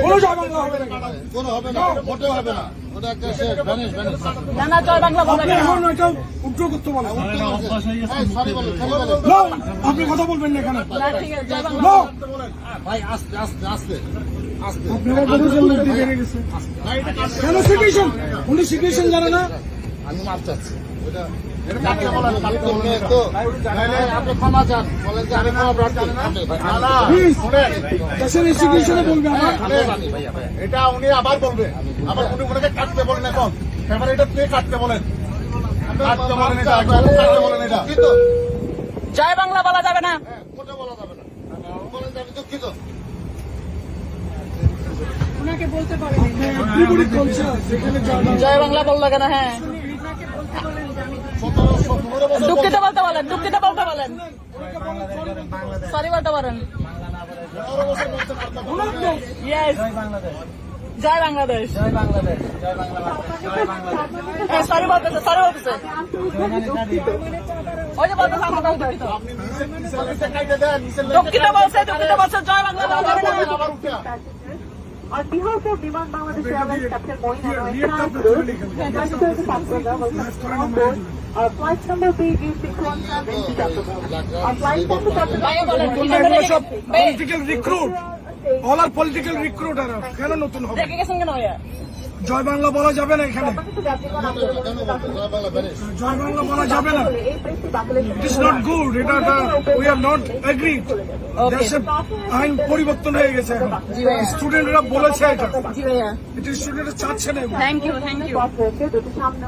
কোনো জয় বাংলা হবে না, কোনো হবে না, মোটেও হবে না। ওটা একটা না না জয় বাংলা বলে আপনি এখন এটা উদ্যোগ করতে বলেন। সরি বলে No, আপনি কথা বলবেন না এখানে। না ঠিক আছে জয় বাংলা No, ভাই আস্তে আস্তে আস্তে আস্তে আপনারা বলেছেন লোক দিয়ে বেড়ে গেছে। কেন সিচুয়েশন? উনি সিচুয়েশন জানে না। আমি মাপ চাচ্ছি। কাটতে বলেন, কাটতে বলেন তো। আপনি ক্ষমা চান, বলেন যে আমি ক্ষমা প্রার্থী। প্লিজ, দেশের ইনস্টিটিউশনে বলবে আমার। এটা উনি আবার বলবে, আবার উনি ওনাকে কাটতে বলেন এখন, এবার এটা কে কাটতে বলেন, কাটতে বলেন এটা, কাটতে বলেন এটা। দুঃখিত, জয় বাংলা বলা যাবে না। মোটে বলা যাবে না। বলেন যে আমি দুঃখিত। ওনাকে বলতে পারেন বিপরীত বলছে, সেখানে জয় বাংলা। জয় বাংলা বললো কেন? হ্যাঁ দুঃখিত বলতে বলেন, দুঃখিত বলতে বলেন, সরি বলতে পারেন। ইয়েস জয় বাংলাদেশ, হ্যাঁ সরি বলতেছে, সরি বলতেছে, ওই যে বলতেছে আমরা দুঃখিত, দুঃখিত বলছে, দুঃখিত বলছে, জয় বাংলা বলা যাবে না। On behalf of Viman Bangladesh Airlines, Captain Moin and Crew, Mandatory to Pakistan welcome on board flight number BG61 from NCW. Our flight time to ভাইয়া বলেন, এগুলো সব পলিটিক্যাল রিক্রুট, অল আর পলিটিক্যাল রিক্রুট। আর কেন নতুন হবে? দেখে গেছেন কেন ভাইয়া? জয় বাংলা বলা যাবে না এখানে, জয় বাংলা বলা যাবে না। ইট ইজ নট গুড, এটা উই আর নট এগ্রিড। দেশের আইন পরিবর্তন হয়ে গেছে এখন, স্টুডেন্টরা বলেছে এটা, জি ভাইয়া, এটা স্টুডেন্টরা চাচ্ছে না। Thank you, thank you. সামনে